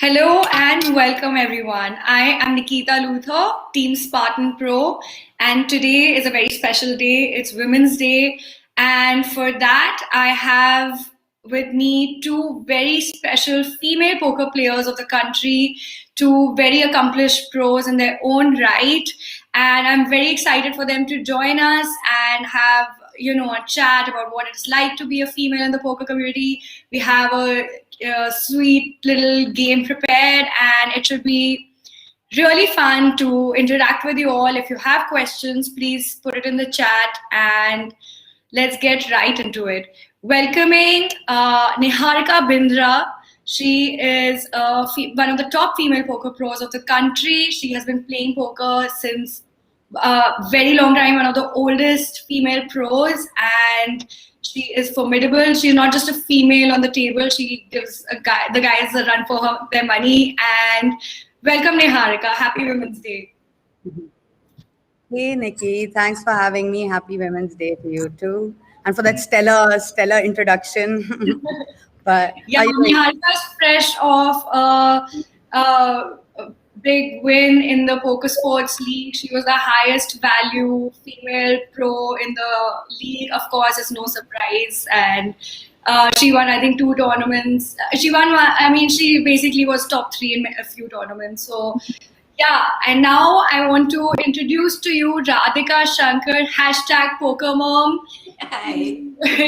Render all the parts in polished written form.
Hello and welcome everyone. I am Nikita Luther, Team Spartan Pro, and today is a very special day. It's Women's Day, and for that, I have with me two very special female poker players of the country, two very accomplished pros in their own right, and I'm very excited for them to join us and have a chat about what it's like to be a female in the poker community. We have a sweet little game prepared, and it should be really fun to interact with you all. If you have questions, please put it in the chat and let's get right into it. Welcoming Niharika Bindra. She is one of the top female poker pros of the country. She has been playing poker since very long time, one of the oldest female pros, and she is formidable. She's not just a female on the table. She gives the guys a run for their money. And welcome, Niharika. Happy Women's Day. Hey, Nikki. Thanks for having me. Happy Women's Day to you too. And for that stellar introduction. But yeah, Niharika's fresh off a big win in the Poker Sports League. She was the highest value female pro in the league. Of course, it's no surprise. And she won, I think, 2 tournaments. She won one, she basically was top 3 in a few tournaments. So, yeah. And now I want to introduce to you Radhika Shankar, #PokerMom. Hi.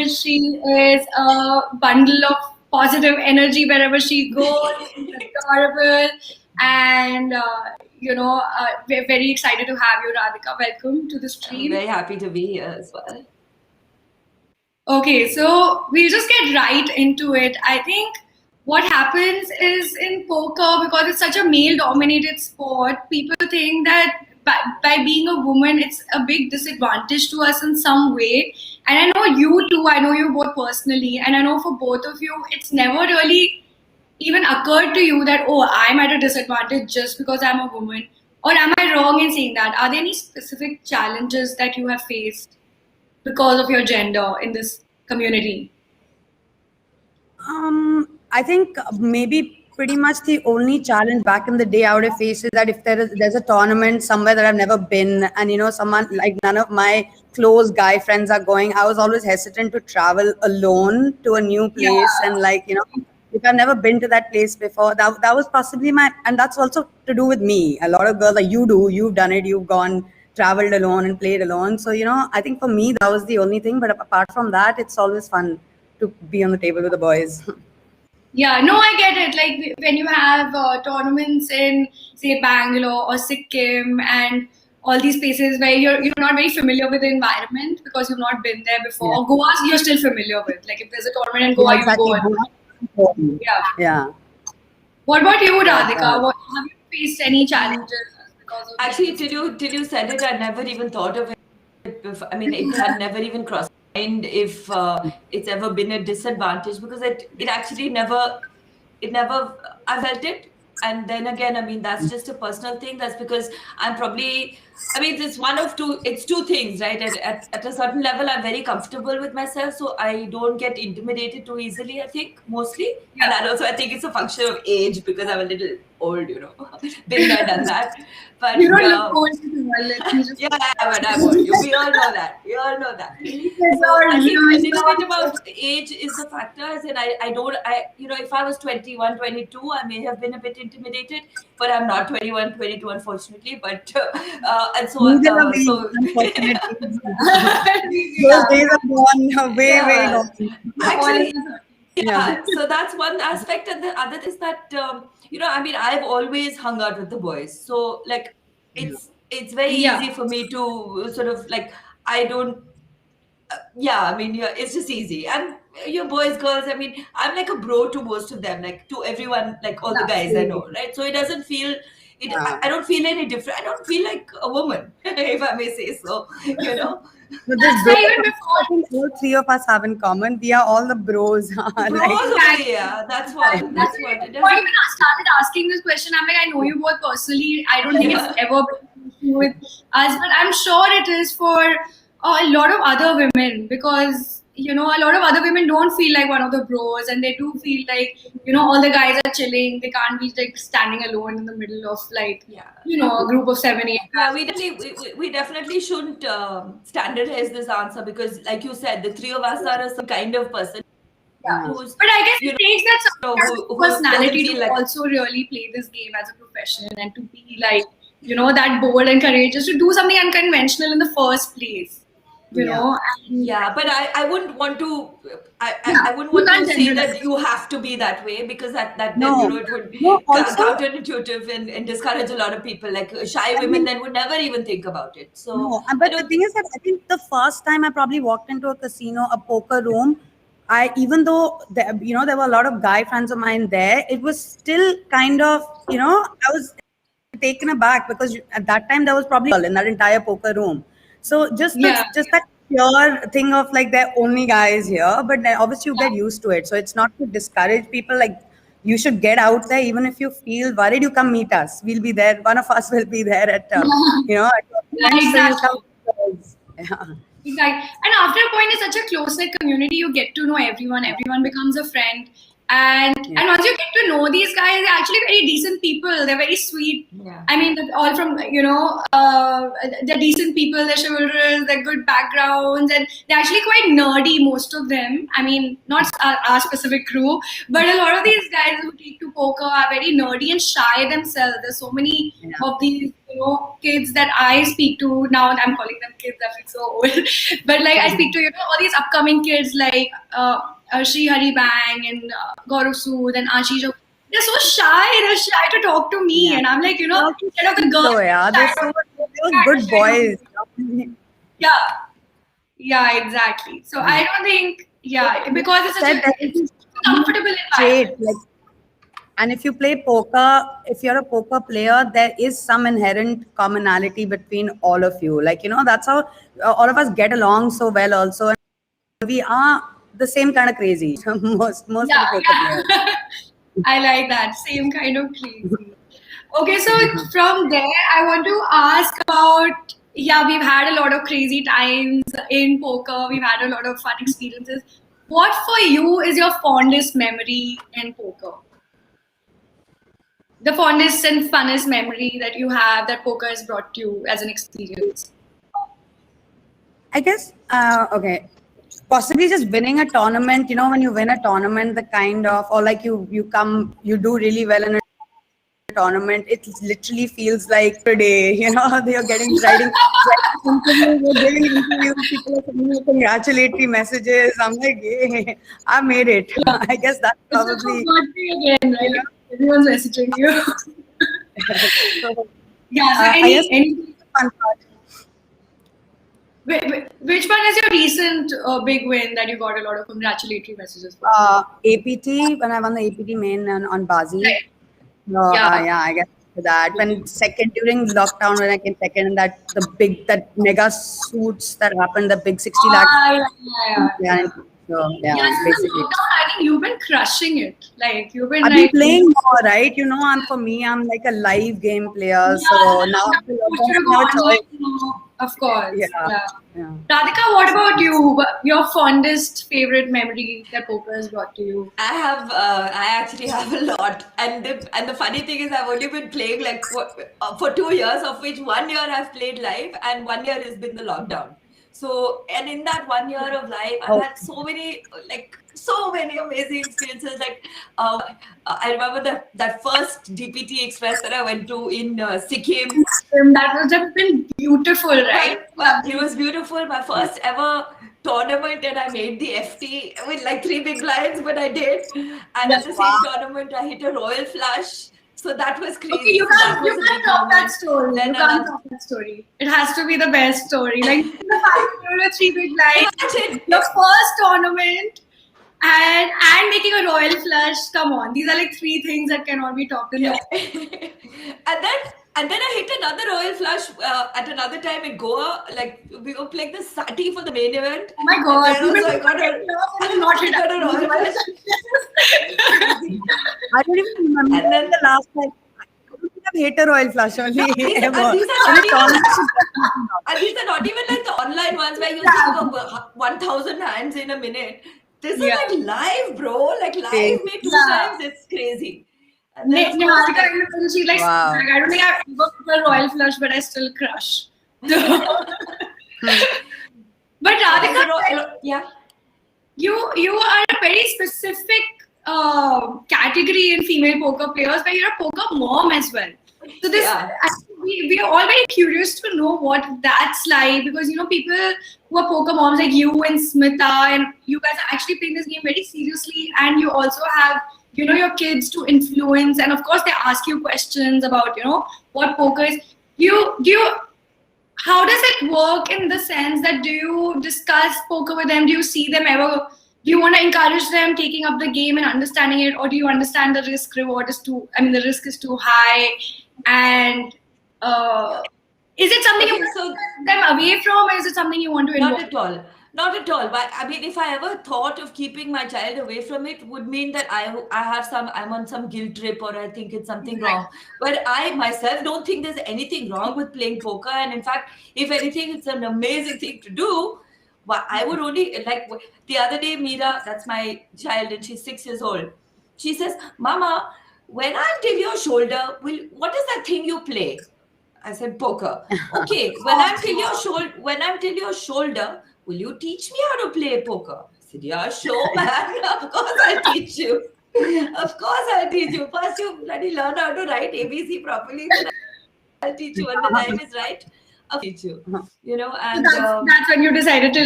She is a bundle of positive energy wherever she goes. Adorable. And, we're very excited to have you, Radhika. Welcome to the stream. I'm very happy to be here as well. Okay, so we'll just get right into it. I think what happens is in poker, because it's such a male-dominated sport, people think that by being a woman, it's a big disadvantage to us in some way. And I know you too, I know you both personally, and I know for both of you, it's never really even occurred to you that, oh, I'm at a disadvantage just because I'm a woman? Or am I wrong in saying that? Are there any specific challenges that you have faced because of your gender in this community? I think maybe pretty much the only challenge back in the day I would have faced is that if there's a tournament somewhere that I've never been, and someone like none of my close guy friends are going, I was always hesitant to travel alone to a new place. And if I've never been to that place before, that was possibly and that's also to do with me. A lot of girls, like you've done it, you've gone, traveled alone and played alone. So, I think for me, that was the only thing. But apart from that, it's always fun to be on the table with the boys. Yeah, no, I get it. Like when you have tournaments in, say, Bangalore or Sikkim and all these places where you're not very familiar with the environment because you've not been there before. Yeah. Goa, you're still familiar with. Like if there's a tournament in Goa, exactly. you go. Yeah. What about you, Radhika? Have you faced any challenges because of Actually, till you said it, I never even thought of it before. It had never even crossed my mind if it's ever been a disadvantage, because it actually never, I felt it. And then again, that's just a personal thing. That's because I'm probably, it's two things, right? At a certain level, I'm very comfortable with myself, so I don't get intimidated too easily, I think, mostly. Yeah. And also, I think it's a function of age because I'm a little old, been there, done that. But you don't look old as well. Yeah, but I'm old. We all know that. So I think a little bit about age is a factor. And if I was 21, 22, I may have been a bit intimidated, but I'm not 21, 22, unfortunately. But and so unfortunately, those days are gone, way gone. Actually, yeah. So that's one aspect, and the other is that I've always hung out with the boys, so like it's very easy for me to sort of like I don't. It's just easy. And your boys, girls, I'm like a bro to most of them, like to everyone, like all the guys I know, right? So it doesn't feel, I don't feel any different. I don't feel like a woman, if I may say so, But this bro, I think all 3 of us have in common. We are all the bros. Yeah, that's what. Before I even started asking this question, I'm like, I know you both personally. I don't think it's ever been an issue with us, but I'm sure it is for a lot of other women, because a lot of other women don't feel like one of the bros, and they do feel like, all the guys are chilling. They can't be like standing alone in the middle of like, a group of 7, 8 Yeah, guys. we definitely shouldn't standardize this answer because, like you said, the three of us are a some kind of person who's, But I guess it takes that who doesn't personality feel to like. also really play this game as a profession and to be like, that bold and courageous to do something unconventional in the first place. Yeah, but I wouldn't want to I wouldn't You want can't to say generalize. that you have to be that way because that then No, it would no. Also, counterintuitive and discourage a lot of people. Like shy I women mean, then would never even think about it. So no. I But the don't. thing is that I think the first time I probably walked into a casino, a poker room, even though there were a lot of guy friends of mine there, it was still kind of, I was taken aback because at that time there was probably in that entire poker room. So Yeah. just that pure thing of like they're only guys here, but then obviously you get used to it. So it's not to discourage people. Like you should get out there, even if you feel worried. You come meet us. We'll be there. One of us will be there at at your Yeah, event. So you come. exactly. Yeah. Exactly. And after a point, it's such a close-knit community. You get to know everyone. Everyone becomes a friend. And once you get to know these guys, they're actually very decent people. They're very sweet. Yeah. I mean, they're all from, they're decent people. They're chivalrous. They're good backgrounds. And they're actually quite nerdy, most of them. I mean, not our specific crew, but a lot of these guys who take to poker are very nerdy and shy themselves. There's so many of these kids that I speak to now. I'm calling them kids. I feel so old. But like I speak to all these upcoming kids like Shri Hari Bang and Gaurav Sood and Ashish. They're so shy. They're shy to talk to me, and I'm like, instead of the girls. So yeah, they're good boys. Yeah, exactly. So I don't think, because it's such it's a comfortable environment. Like, and if you play poker, if you're a poker player, there is some inherent commonality between all of you. Like, that's how all of us get along so well also. And we are the same kind of crazy. most of the poker players. I like that. Same kind of crazy. Okay, so from there, I want to ask about, we've had a lot of crazy times in poker. We've had a lot of fun experiences. What for you is your fondest memory in poker? The fondest and funnest memory that you have that poker has brought to you as an experience? I guess, okay, possibly just winning a tournament. When you win a tournament, the kind of, or like you do really well in a tournament, it literally feels like today, you're getting writing you're giving interviews, people are sending you congratulatory messages. I'm like, yeah, I made it. I guess that's probably again, right? Everyone's messaging you. so, any fun part. Which one is your recent big win that you got a lot of congratulatory messages for? APT, when I won the APT main on Bazi. Right. I guess that when second during lockdown when I came second and that mega suits that happened, the big 60 lakhs. Basically. I think you've been crushing it. Like you've been I've been playing more, right? I'm like a live game player, so now of course. Yeah. Radhika, what about you? Your fondest favorite memory that poker has brought to you? I actually have a lot, and the funny thing is I've only been playing like for 2 years, of which 1 year I've played live and 1 year has been the lockdown. So, and in that 1 year of life, I've had so many amazing experiences. Like, I remember that first DPT Express that I went to in Sikkim. That was just been beautiful, right? It was beautiful. My first ever tournament, and I made the FT with like 3 big blinds, but I did. And at the same tournament, I hit a royal flush. So that was crazy. Okay, you can't top that story. Then you can't top that story. It has to be the best story. Like the fact you were 3 big blinds, your first tournament, and making a royal flush. Come on, these are like 3 things that cannot be topped in life. And then I hit another royal flush at another time in Goa. Like we were playing the Sati for the main event. Oh my god! I got a royal flush. I don't even remember. And then the last time, hater royal flush only these ever. are In a tournament, and these are not even like the online ones where you see 1,000 hands in a minute. This is like live, bro. Like live me 2 times. It's crazy. And then, of course, Niharika, she's like, Wow. I don't think I've ever put a royal flush, but I still crush. But Radhika, yeah. you are a very specific category in female poker players, where you're a poker mom as well. So this, we are all very curious to know what that's like, because people who are poker moms like you and Smita, and you guys are actually playing this game very seriously, and you also have your kids to influence, and of course they ask you questions about what poker is. How does it work, in the sense that do you discuss poker with them? Do you see them ever? Do you want to encourage them taking up the game and understanding it, or do you understand the risk reward is the risk is too high? And is it something you want to keep them away from, or is it something you want to involve? Not at all. Not at all. But I mean, if I ever thought of keeping my child away from it, would mean that I'm on some guilt trip, or I think it's something wrong. But I myself don't think there's anything wrong with playing poker. And in fact, if anything, it's an amazing thing to do. But I would only, like the other day, Meera, that's my child, and she's 6 years old. She says, Mama, when I'm till your shoulder, what is that thing you play? I said, poker. Okay, when I'm till your shoulder, will you teach me how to play poker? I said, yeah, sure, man. Of course I'll teach you. Of course I'll teach you. First you bloody learn how to write ABC properly, then I'll teach you. When the time is right, I'll teach you. And that's when you decided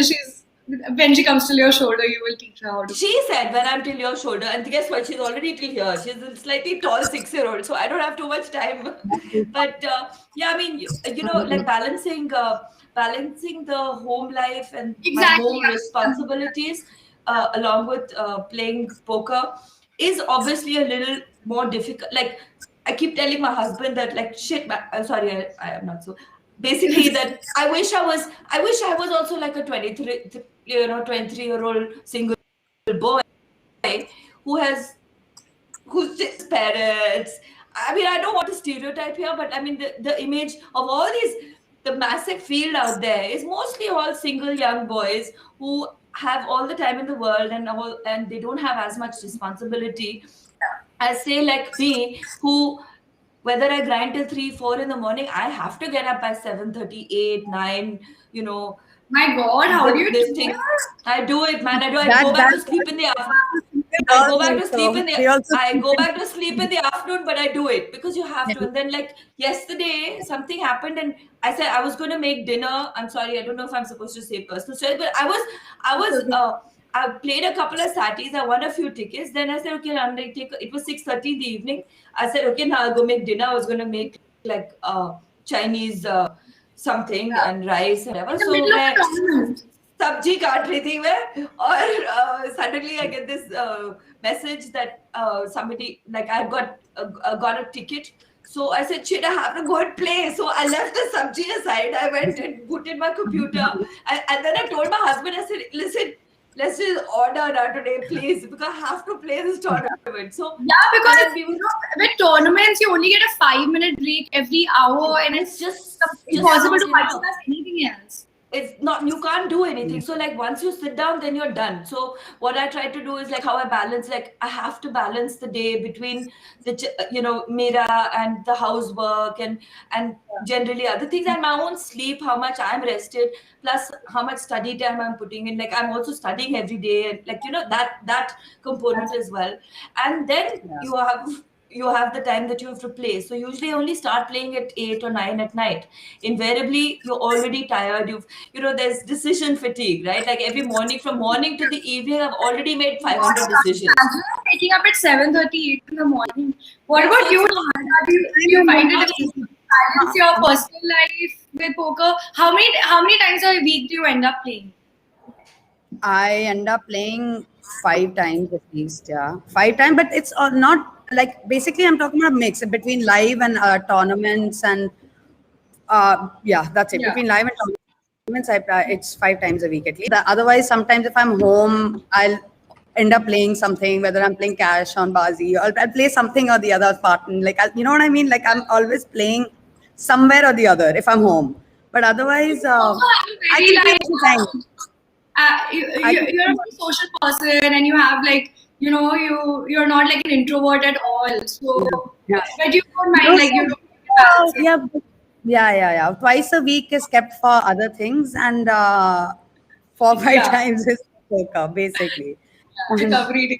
when she comes till your shoulder, you will teach her how to. She said, when I'm till your shoulder, and guess what? She's already till here. She's a slightly tall 6-year-old, so I don't have too much time. But yeah, I mean, like balancing the home life and my home responsibilities along with playing poker is obviously a little more difficult. Like I keep telling my husband that, like, shit, I'm sorry, I am not so. Basically, that I wish I was also like a 23-year-old single boy who's just parents. I mean, I don't want to stereotype here, but I mean the image of all the massive field out there is mostly all single young boys who have all the time in the world, and they don't have as much responsibility as, say, like me, who, whether I grind till 3-4 in the morning, I have to get up by 7:30, 8, 9, My God, how do you do that? I do it, man. I go back to sleep in the afternoon. I go back to sleep in the afternoon, but I do it because you have to. And then, like yesterday, something happened, and I said I was going to make dinner. I'm sorry, I don't know if I'm supposed to say personal story, but I played a couple of satis. I won a few tickets. Then I said, okay, it was 6:30 in the evening. I said, okay, now I'll go make dinner. I was going to make like Chinese something and rice and whatever. So sabji kaat rahi thi main, or suddenly I get this message that somebody, like, I got a ticket. So I said, shit, I have to go and play. So I left the sabji aside. I went and booted my computer. And then I told my husband, I said, listen, let's just order now today, please, because I have to play this tournament. So yeah, because with tournaments, you only get a 5-minute break every hour, and it's just impossible to multitask anything else. It's not, you can't do anything. So like once you sit down, then you're done. So what I try to do is like how I balance, like I have to balance the day between the, Mira and the housework and generally other things, and my own sleep, how much I'm rested, plus how much study time I'm putting in. Like I'm also studying every day, and like, that component as well. And then you have the time that you have to play. So usually I only start playing at 8 or 9 at night. Invariably, you're already tired. There's decision fatigue, right? Like every morning, from morning to the evening, I've already made 500 decisions. Waking up at 7:38 in the morning. What about you? Do you find it difficult to balance your personal life with poker? How many times a week do you end up playing? I end up playing 5 times at least, yeah. 5 times, but it's not like, basically I'm talking about a mix between live and tournaments, and that's it. Yeah. Between live and tournaments, it's 5 times a week at least. Otherwise, sometimes if I'm home, I'll end up playing something, whether I'm playing cash on Bazi, or I'll play something or the other Spartan. Like, you know what I mean? Like, I'm always playing somewhere or the other if I'm home. But otherwise, You also have a I very can play like anytime. I can you're a play. very social person, and you have like you're not like an introvert at all. So, Yeah. but you don't mind No, like you so, don't balance it. yeah, yeah. Twice a week is kept for other things, and 4 5 Yeah, times is poker, basically. And recovery.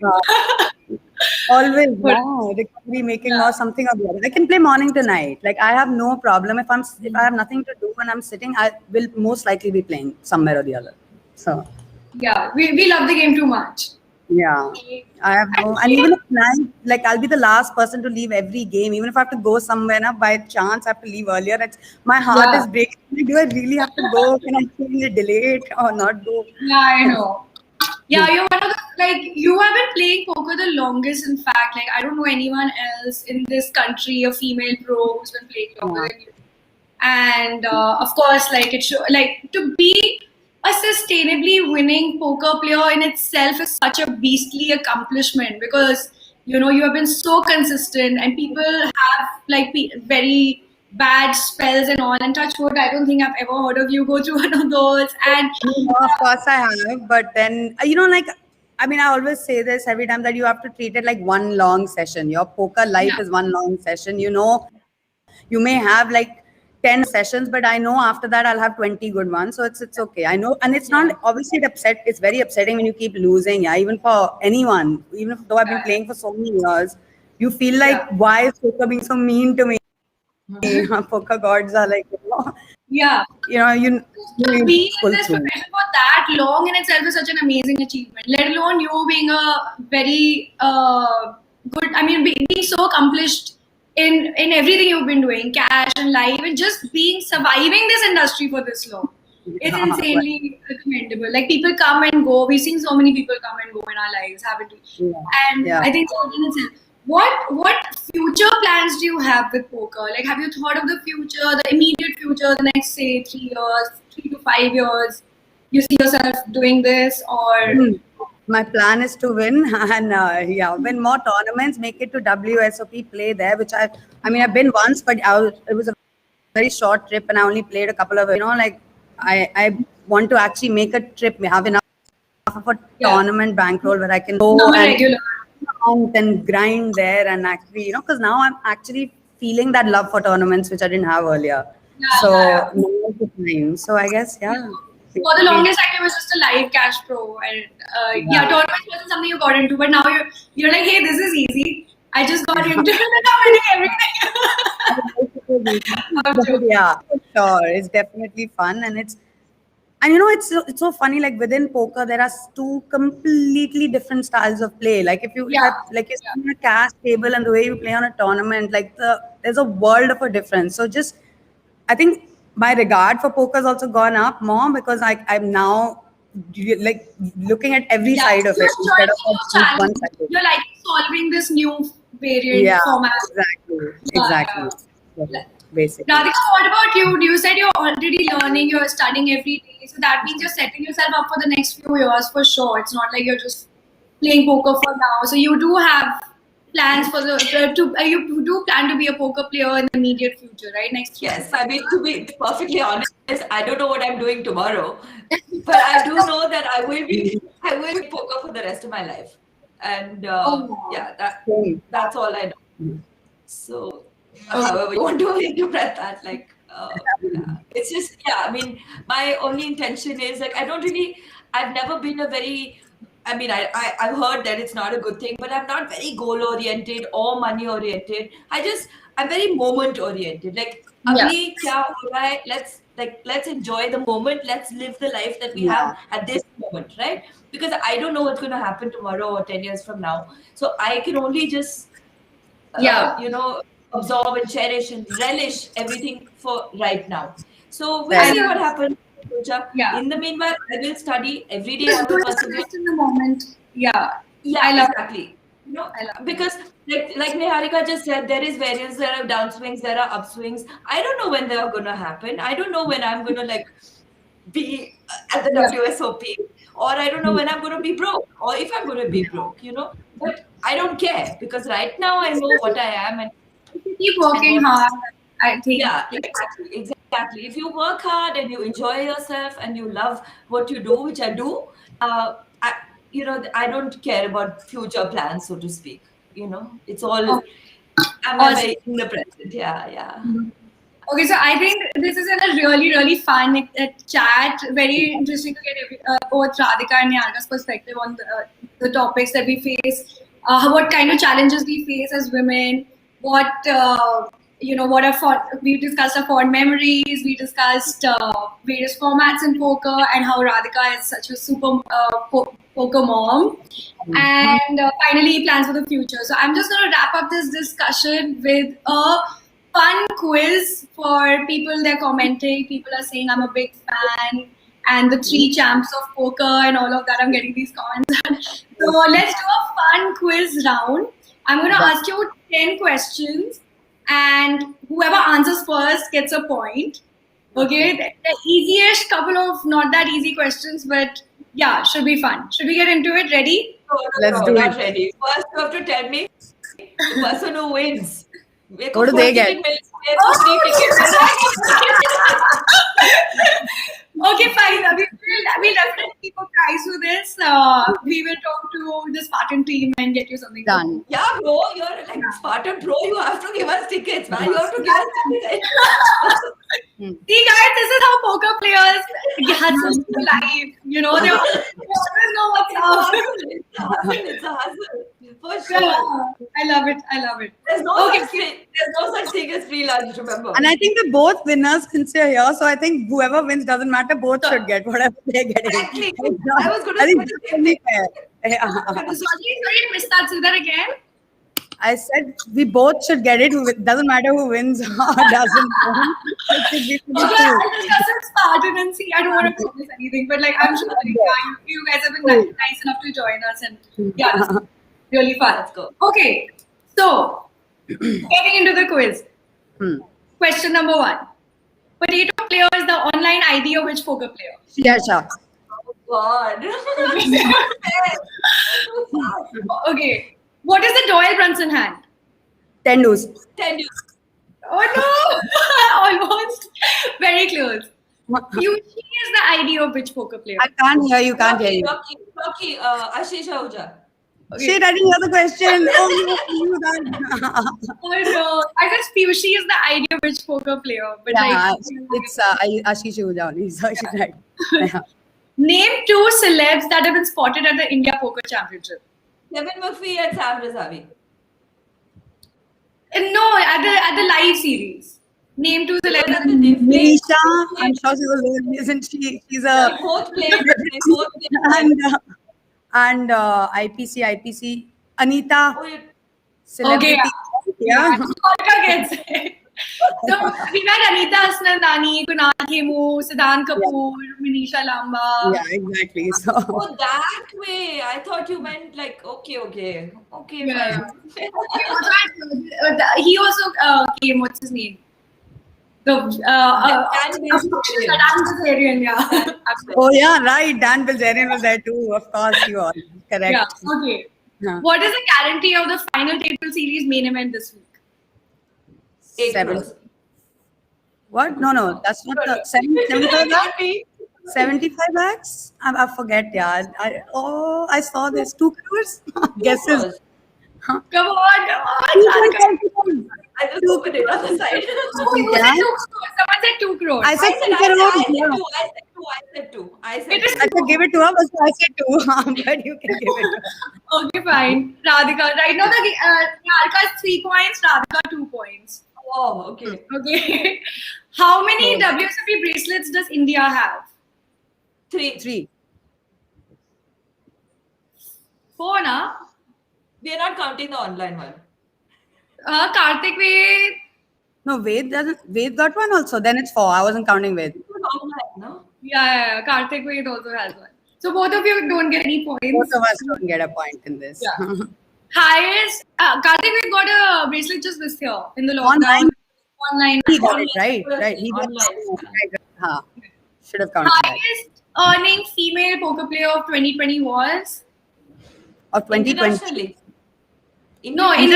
always, But yeah, recovery, making or yeah, something or the other. I can play morning to night. Like, I have no problem if I have nothing to do and I'm sitting, I will most likely be playing somewhere or the other. So. yeah, we love the game too much. Yeah, I have And no, and even if like I'll be the last person to leave every game, even if I have to go somewhere now by chance, I have to leave earlier. My heart yeah, is breaking. Like, do I really have to go? Can I actually delay it or not go? yeah, I know. Yeah, you're one of the like you have been playing poker the longest. In fact, like I don't know anyone else in this country, a female pro who's been playing longer Yeah. than you. And of course, like it should like to be a sustainably winning poker player in itself is such a beastly accomplishment because you have been so consistent and people have like very bad spells and all. And touch wood, I don't think I've ever heard of you go through one of those. And No, of course I have, but then like I mean, I always say this every time that you have to treat it like one long session. Your poker life yeah, is one long session. You may have like 10 sessions, but I know after that I'll have 20 good ones. So it's okay. I know, and it's Yeah. not obviously it's very upsetting when you keep losing. Yeah, even for anyone, even if though I've been playing for so many years, you feel like yeah, why is poker being so mean to me? Poker gods are like, yeah. Just you being in pull this through. profession for that long in itself is such an amazing achievement. Let alone you being a very good. I mean, being so accomplished in everything you've been doing, cash and life, and just being surviving this industry for this long. It's insanely commendable. Like people come and go. We've seen so many people come and go in our lives, haven't we? Yeah, And yeah. I think so in itself. What future plans do you have with poker? Like, have you thought of the future, the immediate future, the next say 3 years, 3 to 5 years? You see yourself doing this, or My plan is to win and win more tournaments, make it to WSOP, play there, which I mean, I've been once, but it was a very short trip and I only played a couple of, like I want to actually make a trip, have enough of a yeah, tournament bankroll where I can go become a and regular? out and grind there and actually, because now I'm actually feeling that love for tournaments, which I didn't have earlier. Yeah, So yeah, now is the time. So I guess, yeah. yeah. For the longest time, it was just a live cash pro, and yeah, Yeah. tournaments wasn't something you got into. But now you're like, hey, this is easy. I just got into it and I'm winning everything. I'm joking. Yeah, for sure. It's definitely fun, and it's so funny. Like within poker, there are two completely different styles of play. Like if I Yeah, like you yeah, see on a cash table and the way you play on a tournament, like there's a world of a difference. So just I think my regard for poker has also gone up more because I'm now like looking at every yeah. side of You're it instead enjoying of the new being one challenge. sided. You're like solving this new Yeah, variant format. exactly. Yeah. Basically. Radhika, what about you? You said you're already learning, you're studying every day. So that means you're setting yourself up for the next few years for sure. It's not like you're just playing poker for now. So you do have plans for you do plan to be a poker player in the immediate future, right? Next 3 to Yes, 5 I mean, to be perfectly honest, I don't know what I'm doing tomorrow, but I do know that I will be poker for the rest of my life, and Oh, yeah, Same. that's all I know. So, however you want to interpret that, like, yeah, it's just, yeah. I mean, my only intention is like I've never been a very. I mean, I've heard that it's not a good thing, but I'm not very goal oriented or money oriented. I'm very moment oriented. Like, yeah, abhi kya ho raha hai? Let's enjoy the moment. Let's live the life that we Yeah. have at this moment, right? Because I don't know what's going to happen tomorrow or 10 years from now. So I can only just yeah, absorb and cherish and relish everything for right now. So we'll Fair. I see what love, happens. Pooja. yeah. In the meanwhile, I will study every day. I Just do will it persevere. best in the moment. Yeah, Yeah, I love, exactly. I love. Because like Niharika just said, there is variance, there are downswings, there are upswings. I don't know when they're gonna happen. I don't know when I'm gonna like be at the Yeah, WSOP. or I don't know when I'm going to be broke, or if I'm going to be broke, But I don't care, because right now I know what I am, Keep and working what. hard, I think. Yeah, exactly. If you work hard and you enjoy yourself and you love what you do, which I do, I, I don't care about future plans, so to speak. It's all. Okay. I'm Awesome. very in the present. Yeah, yeah. Okay, so I think this is a really, really fun chat. Very interesting to get both Radhika and Niharika's perspective on the topics that we face, what kind of challenges we face as women, what we discussed our fond memories, we discussed various formats in poker, and how Radhika is such a super poker mom, and finally plans for the future. So I'm just going to wrap up this discussion with a fun quiz for people. They're commenting. People are saying I'm a big fan, and the 3 champs of poker and all of that. I'm getting these comments. So let's do a fun quiz round. I'm going to ask you 10 questions, and whoever answers first gets a point. Okay, the easiest couple of not that easy questions, but yeah, should be fun. Should we get into it? Ready? Let's do not it. ready. First, you have to tell me the person who wins. What do they get? Okay, fine. We'll definitely keep a prize for this. We will talk to the Spartan team and get you something. Done. Yeah, bro, you're like Spartan Pro. You have to give us tickets, man. You have to give us tickets. See, guys, this is how poker players hustle for life. They always know what's up. It's a hustle. For sure. Yeah, I love it. There's no such thing as free lunch, remember. And I think the both winners since they're here, so I think whoever wins doesn't matter. Both should get whatever they're getting. Exactly. I was going to I think say that's only fair. Yeah. Sorry, missed that. Say that again. I said we both should get it. Doesn't matter who wins or doesn't win. It should be for the Okay, two. I'll discuss it Spartan and see. I don't want to promise anything, but I'm sure you guys have been nice enough to join us, and yeah, this is really fun. Let's go. Okay, so getting into the quiz. Question number 1: Potato player is the online ID of which poker player? Yeah, sure. God. Okay. What is the Doyle Brunson hand? 10 dues. 10 years. Oh no! Almost. Very close. Yushi is the ID of which poker player? I can't hear you. Can't hear you. Rocky, Ashish Ahuja. Okay. Shit, I didn't hear the question. Oh, you done. Oh no! I guess Piyushi is the ID of which poker player, but Yeah, it's Ashish Ahuja only. So she's right. Yeah. Name 2 celebs that have been spotted at the India Poker Championship. Kevin Murphy and Sam Razavi. No, at the live series. Name 2 celebs. Nisha, I'm sure she was there, isn't she? She's a They both played. and IPC, Anita, Oh, yeah. celebrity. Okay, Yeah. Niharika gets it. So we met Anita Asnandani, Kunal Khemu, Spartan Kapoor, Manisha Lamba. Yeah, exactly. So Oh, that way. I thought you meant like, okay, Yeah. fine. He also came. What's his name? The Dan Bilzerian, yeah. oh yeah, right. Dan Bilzerian was there too. Of course, you are correct. Yeah. Okay. Yeah. What is the guarantee of the final table series main event this week? 8 Seven. crores. What? No, that's not the 75 lakhs. 75 lakhs? I forget, yeah. I saw this. 2 crores? Guesses. Come on. I just opened it on the side. Someone said 2 crores. I said 2 crores. I said two. It is I could give it to her, but I said 2. But you can give it to her. okay, fine. Radhika. Right now, Niharika has 3 points, Radhika 2 points. Oh, okay. Okay. How many WSOP bracelets does India have? 3. 3. 4, na? We are not counting the online one. Karthik Ved. No, Ved got one also. Then it's 4. I wasn't counting Ved. Online, no? Yeah. Karthik Ved also has one. So both of you don't get any points. Both of us don't get a point in this. Yeah. Highest. Karthik Ved got a bracelet just this year in the lockdown. Online. He got it, right. He got Online. it. Right. Should have counted that. Highest earning female poker player of 2020 was? Or 2020? Internationally. No, in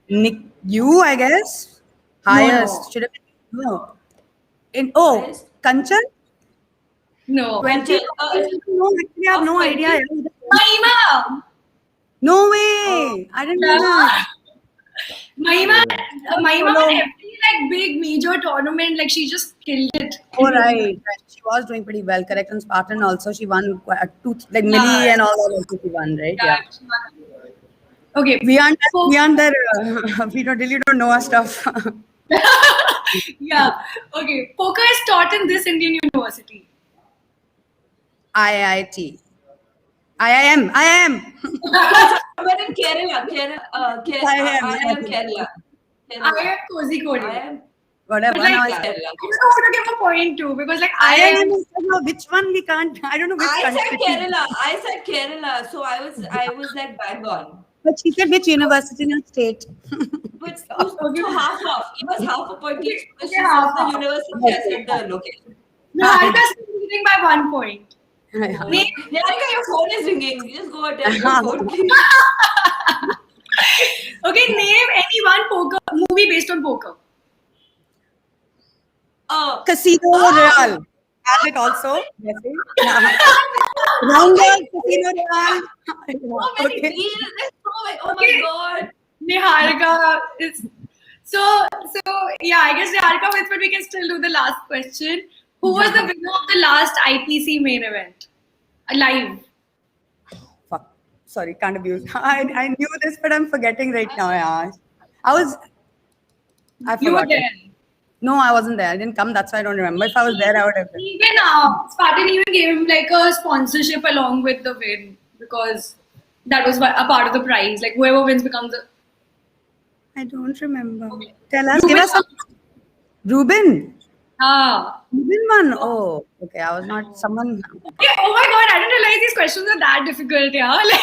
India. You, I guess. Highest. No. Should have been no. Highest? Kanchan? No. 20? No, actually, I have no 20? idea. Mahima! No way! I didn't know that. Mahima Follow. won every like big major tournament. Like she just killed it. Oh, right. She was doing pretty well. Correct. And Spartan also, she won two, like Millie and all that also she won, right? Yeah. She won. Okay. We aren't there. We really don't know our stuff. Yeah. Okay. Poker is taught in this Indian university. IIT. IIM. But in Kerala, I am Kerala. I am Kozhikode. I am Whatever. But like, Now I don't know how to give a point to because like IIM is which one we can't. I don't know which I country. said Kerala. So I was like bang on. But she said which university, not state. But so half. It was half a point each because she half. said the university, I said the location. Niharika's leading by 1 point. Niharika, your phone is ringing. Just go attend your phone, please. Okay, name any one poker movie based on poker. Casino Royale. Have it also. Yes. Casino Royale. So many deals. Oh my god. Niharika is so yeah, I guess Niharika wins, but we can still do the last question. Who was the winner of the last IPC main event? Live. Fuck. Sorry, can't abuse. I knew this, but I'm forgetting right now. Yeah. I forgot. You were there. No, I wasn't there. I didn't come. That's why I don't remember. If I was there, I would have. Even Spartan even gave him like a sponsorship along with the win because that was a part of the prize. Like whoever wins becomes the. I don't remember. Okay. Tell us. Give us some. Ruben. Ruben won. Oh, okay. I was not someone. Yeah, oh my god! I didn't realize these questions are that difficult. Yeah, like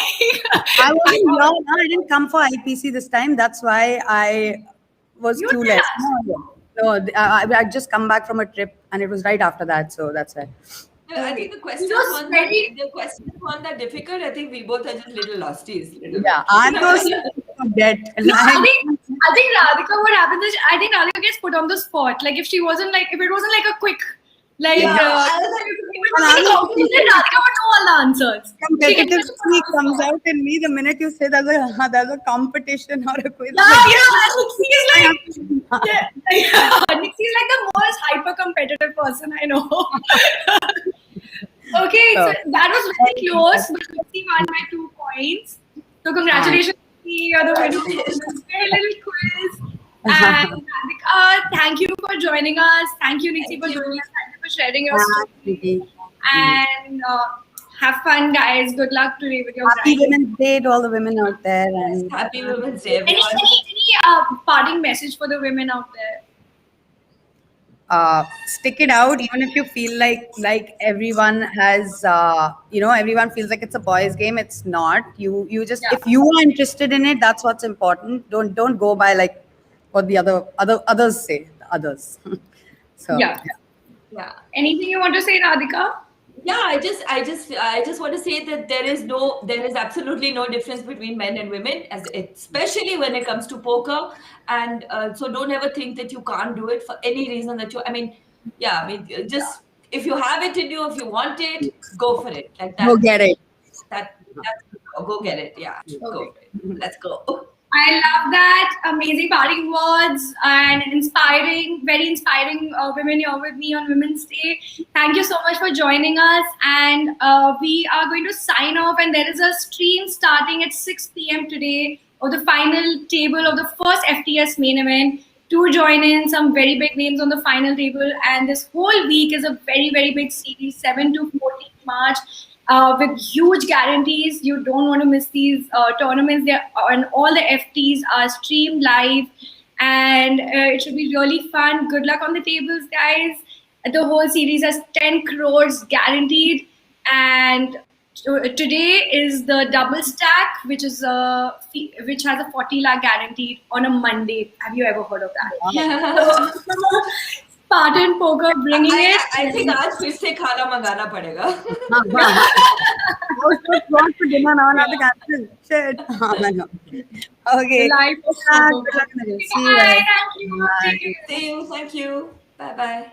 I wasn't young. I didn't come for IPC this time. That's why I was clueless. No, I just come back from a trip, and it was right after that. So that's why. I think the question one that difficult. I think we both are just little losties. Yeah, I was dead. I think Radhika, what happens is I think Radhika gets put on the spot. Like if it wasn't like a quick like if it was like a competition, Radhika would know all the answers. Competitive speak comes out in me the minute you say there's a competition or a quiz. Nixie's like the most hyper competitive person I know. Okay, so that was very close, but Nixie won by 2 points. So congratulations, Nixie, you're the winner of this very little quiz. And Radhika, thank you for joining us. Thank you, Nixie, for joining us. Thank you for sharing your story. And have fun, guys. Good luck today with your Happy Women's Day to all the women out there. And Happy Women's Day, everyone. Any parting message for the women out there? Stick it out, even if you feel like everyone has everyone feels like it's a boys game. It's not. You just if you are interested in it, that's what's important. Don't go by like what the others say. Others. So yeah. Anything you want to say, Radhika? Yeah, I just want to say that there is absolutely no difference between men and women, especially when it comes to poker. And so don't ever think that you can't do it for any reason that you. Just if you have it in you, if you want it, go for it. Like that. Go get it. Go get it. Yeah. Okay. Go. Let's go. I love that. Amazing parting words and very inspiring women here with me on Women's Day. Thank you so much for joining us. And we are going to sign off. And there is a stream starting at 6 p.m. today of the final table of the first FTS main event. To join in, some very big names on the final table. And this whole week is a very, very big series, 7 to 14 March. With huge guarantees. You don't want to miss these tournaments. And all the FTs are streamed live, and it should be really fun. Good luck on the tables, guys. The whole series has 10 crores guaranteed, and today is the double stack, which has a 40 lakh guaranteed on a Monday. Have you ever heard of that? Spartan Poker bringing it. I think आज फिर से खाना मंगाना पड़ेगा. Oh, so close to dinner now. I have to cancel. Shit. Oh my God. Okay. Life is Good luck, so good luck, Nidhi. good. See you Bye. guys. Thank you. Bye. Take care. See you. Thank you. Bye bye.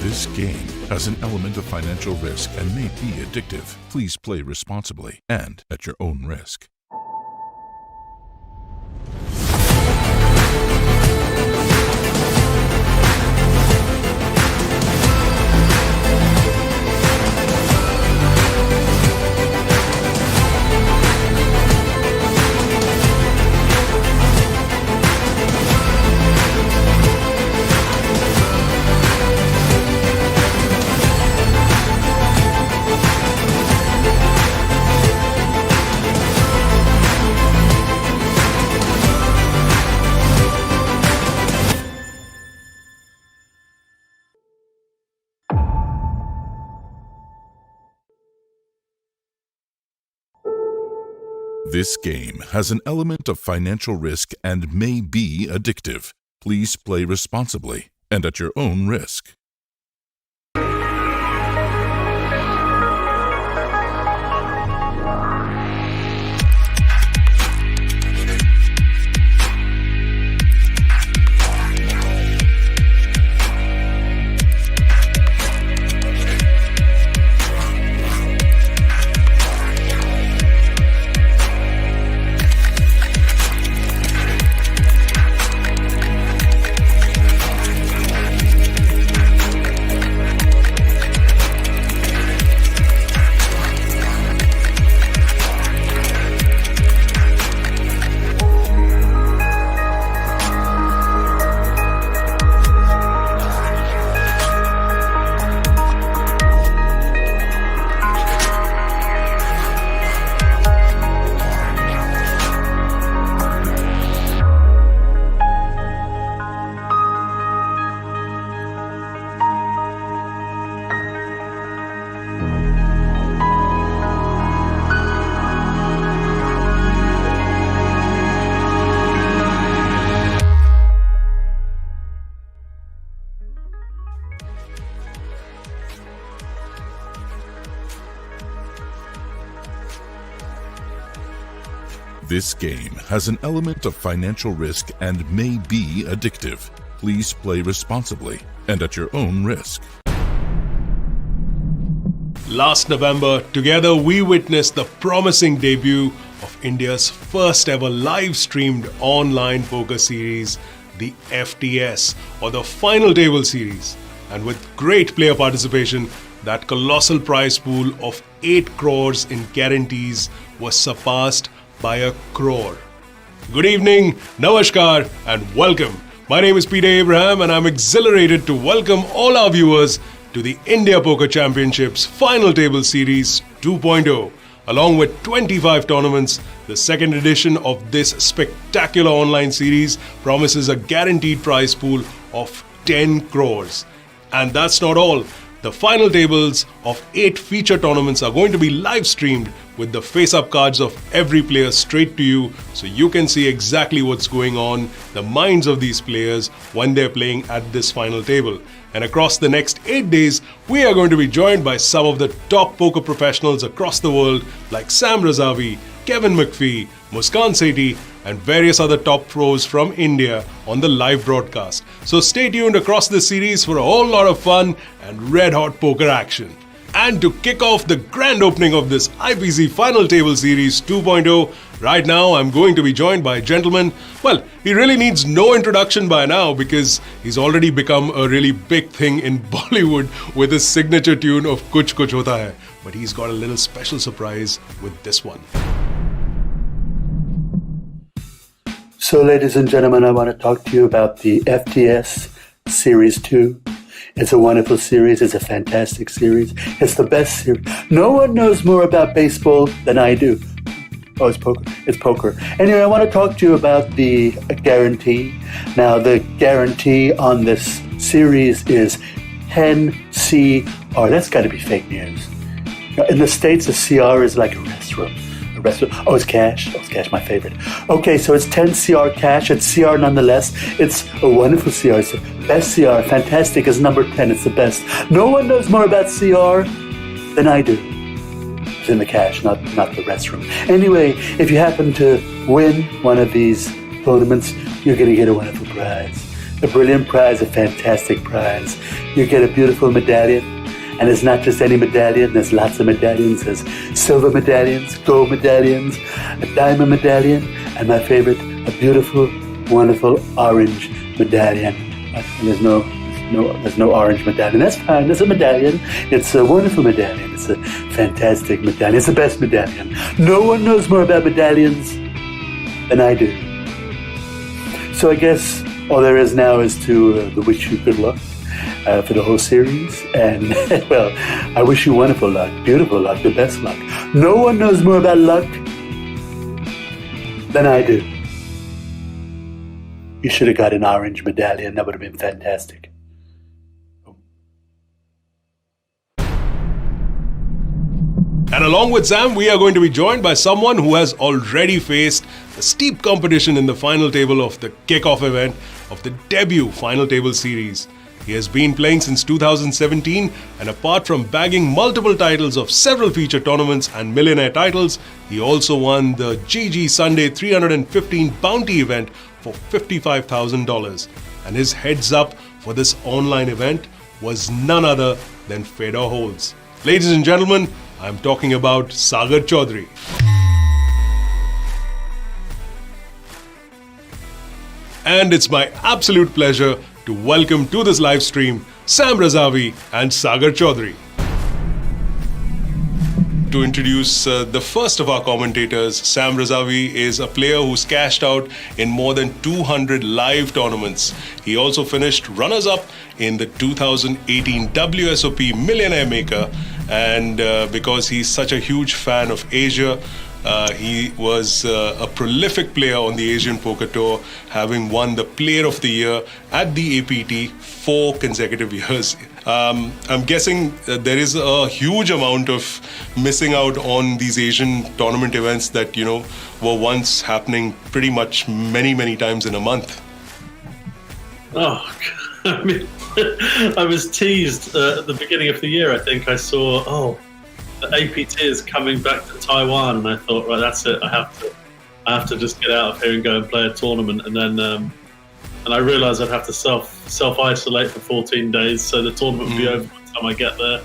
This game has an element of financial risk and may be addictive. Please play responsibly and at your own risk. This game has an element of financial risk and may be addictive. Please play responsibly and at your own risk. This game has an element of financial risk and may be addictive. Please play responsibly and at your own risk. Last November, together we witnessed the promising debut of India's first ever live-streamed online poker series, the FTS, or the Final Table Series. And with great player participation, that colossal prize pool of 8 crores in guarantees was surpassed by 1 crore. Good evening, namaskar, and welcome. My name is Peter Abraham, and I'm exhilarated to welcome all our viewers to the India Poker Championships Final Table Series 2.0. Along with 25 tournaments, the second edition of this spectacular online series promises a guaranteed prize pool of 10 crores. And that's not all. The final tables of 8 feature tournaments are going to be live streamed with the face-up cards of every player straight to you, so you can see exactly what's going on, the minds of these players when they're playing at this final table. And across the next 8 days, we are going to be joined by some of the top poker professionals across the world like Sam Razavi, Kevin McPhee, Muskan Sethi, and various other top pros from India on the live broadcast. So stay tuned across this series for a whole lot of fun and red-hot poker action. And to kick off the grand opening of this IPC Final Table Series 2.0, right now I'm going to be joined by a gentleman. Well, he really needs no introduction by now because he's already become a really big thing in Bollywood with his signature tune of Kuch Kuch Hota Hai. But he's got a little special surprise with this one. So, ladies and gentlemen, I want to talk to you about the FTS Series 2. It's a wonderful series. It's a fantastic series. It's the best series. No one knows more about baseball than I do. Oh, it's poker. It's poker. Anyway, I want to talk to you about the guarantee. Now, the guarantee on this series is 10 CR. That's got to be fake news. In the States, a CR is like a restroom. Oh, it's cash. Oh, it's cash, my favorite. Okay, so it's 10 CR cash. It's CR nonetheless. It's a wonderful CR. It's the best CR. Fantastic is number 10. It's the best. No one knows more about CR than I do. It's in the cash, not the restroom. Anyway, if you happen to win one of these tournaments, you're going to get a wonderful prize. A brilliant prize, a fantastic prize. You get a beautiful medallion. And it's not just any medallion, there's lots of medallions. There's silver medallions, gold medallions, a diamond medallion, and my favorite, a beautiful, wonderful orange medallion. There's no orange medallion. That's fine, there's a medallion. It's a wonderful medallion. It's a fantastic medallion. It's the best medallion. No one knows more about medallions than I do. So I guess all there is now is to wish you good luck. For the whole series, and well, I wish you wonderful luck, beautiful luck, the best luck. No one knows more about luck than I do. You should have got an orange medallion, that would have been fantastic. And along with Sam, we are going to be joined by someone who has already faced the steep competition in the final table of the kickoff event of the debut Final Table Series. He has been playing since 2017, and apart from bagging multiple titles of several feature tournaments and millionaire titles, he also won the GG Sunday 315 bounty event for $55,000. And his heads up for this online event was none other than Fedor Holz. Ladies and gentlemen, I'm talking about Sagar Chaudhary. And it's my absolute pleasure to welcome to this live stream Sam Razavi and Sagar Chaudhary. To introduce the first of our commentators, Sam Razavi is a player who's cashed out in more than 200 live tournaments. He also finished runners-up in the 2018 WSOP Millionaire Maker, and because he's such a huge fan of Asia, he was a prolific player on the Asian Poker Tour, having won the Player of the Year at the APT 4 consecutive years. I'm guessing there is a huge amount of missing out on these Asian tournament events that, were once happening pretty much many times in a month. Oh, I mean, I was teased at the beginning of the year. I think I saw, the APT is coming back to Taiwan, and I thought, right, that's it. I I have to just get out of here and go and play a tournament, and then and I realised I'd have to self isolate for 14 days, so the tournament would be over by the time I get there,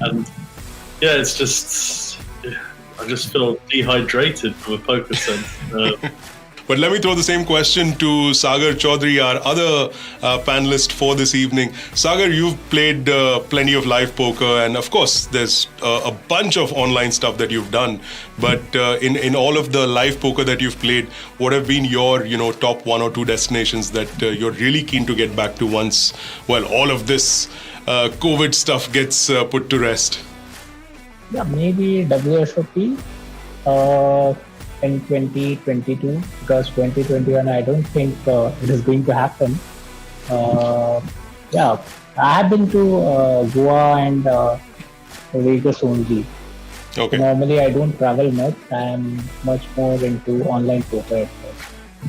and yeah, it's just I just feel dehydrated from a poker sense. But let me throw the same question to Sagar Chaudhary, our other panelist for this evening. Sagar, you've played plenty of live poker, and of course, there's a bunch of online stuff that you've done. But in all of the live poker that you've played, what have been your top 1 or 2 destinations that you're really keen to get back to once, well, all of this COVID stuff gets put to rest? Yeah, maybe WSOP. In 2022, because 2021 I don't think it is going to happen. Yeah, I have been to Goa and Vegas only. Okay. Normally I don't travel much. I am much more into online poker.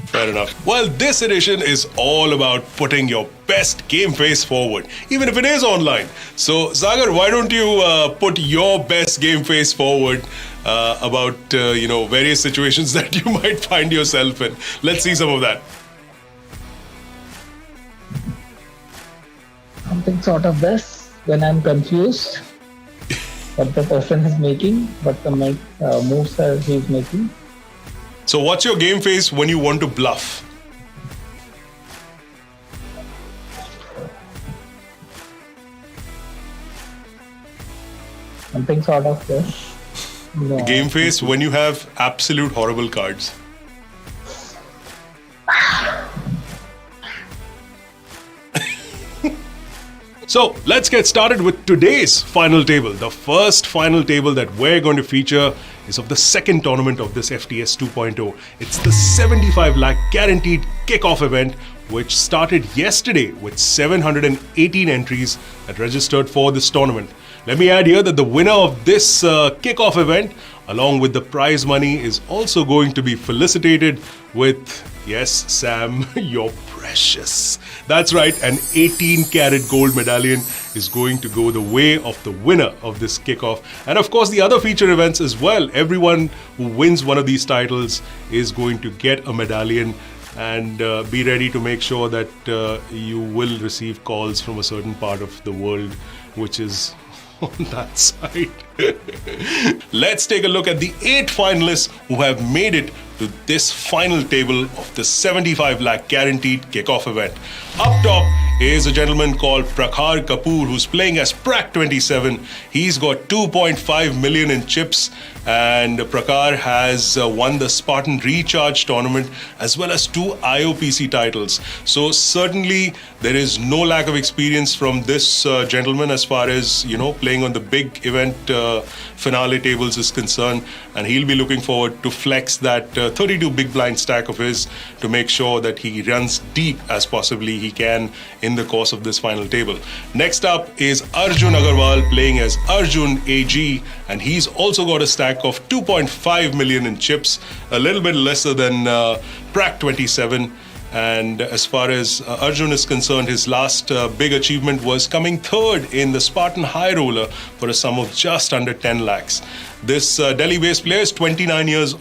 Fair enough. Well, this edition is all about putting your best game face forward, even if it is online. So, Sagar, why don't you put your best game face forward about various situations that you might find yourself in? Let's see some of that. Something sort of this when I'm confused what the person is making, what the moves he's making. So what's your game face when you want to bluff? Something sort of this. No, Game face when you have absolute horrible cards. So let's get started with today's final table. The first final table that we're going to feature is of the second tournament of this FTS 2.0. It's the 75 lakh guaranteed kickoff event, which started yesterday with 718 entries that registered for this tournament. Let me add here that the winner of this kickoff event, along with the prize money, is also going to be felicitated with, yes, Sam, you're precious. That's right, an 18-karat gold medallion is going to go the way of the winner of this kickoff. And of course, the other feature events as well. Everyone who wins one of these titles is going to get a medallion, and be ready to make sure that you will receive calls from a certain part of the world, which is on that side. Let's take a look at the 8 finalists who have made it to this final table of the 75 lakh guaranteed kickoff event. Up top is a gentleman called Prakhar Kapoor, who's playing as Prak 27. He's got 2.5 million in chips, and Prakhar has won the Spartan Recharge tournament as well as 2 IOPC titles. So certainly there is no lack of experience from this gentleman as far as playing on the big event finale tables is concerned, and he'll be looking forward to flex that 32 big blind stack of his to make sure that he runs deep as possibly he can in the course of this final table. Next up is Arjun Agarwal playing as Arjun AG, and he's also got a stack of 2.5 million in chips, a little bit lesser than Prak 27. And as far as Arjun is concerned, his last big achievement was coming third in the Spartan High Roller for a sum of just under 10 lakhs. This Delhi-based player is 29 years